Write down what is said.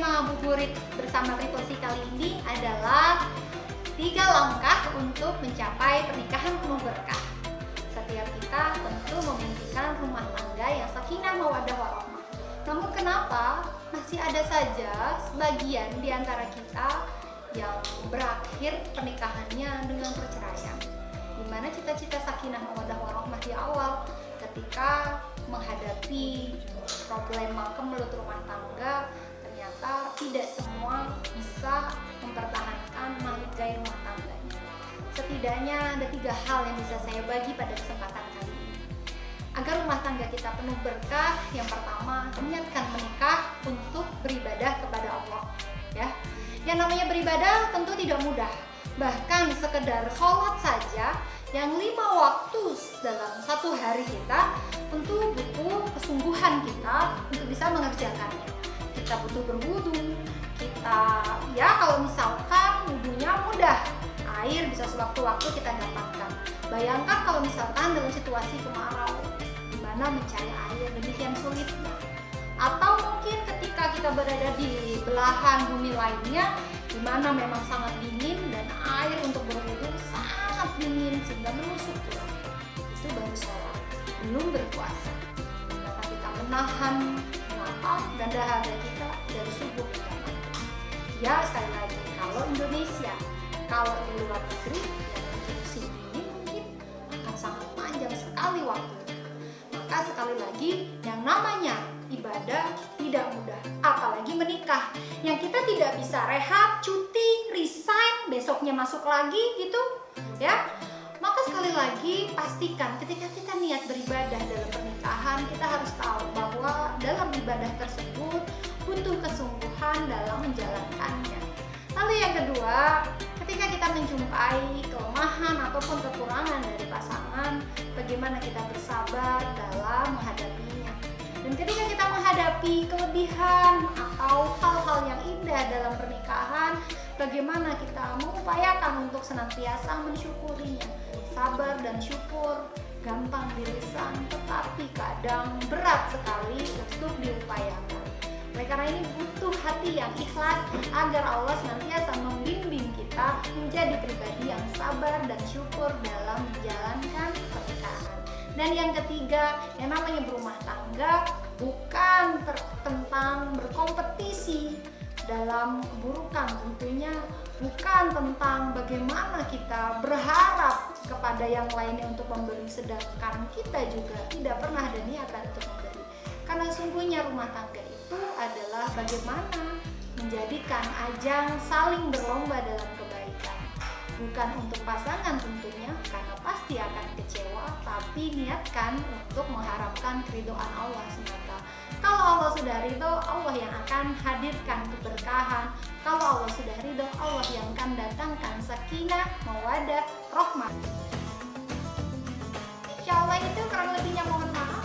tema Buburit bersama Triposi kali ini adalah 3 langkah untuk mencapai pernikahan penuh berkah. Setiap kita tentu memimpikan rumah tangga yang sakinah mawaddah warahmah. Namun kenapa masih ada saja sebagian di antara kita yang berakhir pernikahannya dengan perceraian? Di mana cita-cita sakinah mawaddah warahmah di awal ketika menghadapi problema kemelut rumah tangga, ternyata tidak semua bisa mempertahankan mahligai rumah tangganya. Setidaknya ada 3 hal yang bisa saya bagi pada kesempatan kali ini. Agar rumah tangga kita penuh berkah, yang pertama, niatkan menikah untuk beribadah kepada Allah. Ya, yang namanya beribadah tentu tidak mudah. Bahkan sekedar sholat saja yang 5 waktu dalam 1 hari kita tentu butuh kesungguhan kita untuk bisa mengerjakannya. Kita butuh berwudu, kita kalau misalkan wudunya mudah, air bisa sewaktu-waktu kita dapatkan. Bayangkan kalau misalkan dalam situasi kemarau, di mana mencari air demikian sulitnya. Atau mungkin ketika kita berada di belahan bumi lainnya, di mana memang sangat dingin dan air untuk berwudu sangat dingin sehingga menusuk tulang. Itu baru sholat, belum berpuasa. Karena kita menahan lapar dan dahaga kita dari subuh hingga malam. Ya, sekali lagi, kalau Indonesia, kalau di luar negeri yang musim dingin mungkin akan sangat panjang sekali waktunya. Maka sekali lagi, yang namanya ibadah tidak mudah, apalagi menikah yang kita tidak bisa rehat, cuti, resign, besoknya masuk lagi gitu ya. Maka sekali lagi pastikan ketika kita niat beribadah dalam pernikahan, kita harus tahu bahwa dalam ibadah tersebut butuh kesungguhan dalam menjalankannya. Lalu yang kedua, ketika kita menjumpai kelemahan ataupun kekurangan dari pasangan, bagaimana kita bersabar dalam menghadapinya. Dan ketika kita menghadapi kelebihan atau hal-hal yang indah dalam pernikahan, bagaimana kita mengupayakan untuk senantiasa mensyukurinya. Sabar dan syukur gampang di lisan, tetapi kadang berat sekali untuk diupayakan. Oleh karena ini butuh hati yang ikhlas agar Allah senantiasa membimbing kita menjadi pribadi yang sabar dan syukur dalam menjalankan pernikahan. Dan yang ketiga, yang namanya berumah tangga bukan tentang berkompetisi dalam keburukan, tentunya bukan tentang bagaimana kita berharap kepada yang lainnya untuk memberi, sedangkan kita juga tidak pernah ada niatan untuk memberi. Karena sungguhnya rumah tangga itu adalah bagaimana menjadikan ajang saling berlomba dalam kebaikan. Bukan untuk pasangan tentunya, karena pasti akan kecewa, tapi niatkan untuk mengharapkan keridhaan Allah semata. Kalau Allah sudah ridho, Allah yang akan hadirkan keberkahan. Kalau Allah sudah ridho, Allah yang akan datangkan sakinah, mawaddah, rahmah. Insya Allah itu kurang lebihnya mohon maaf.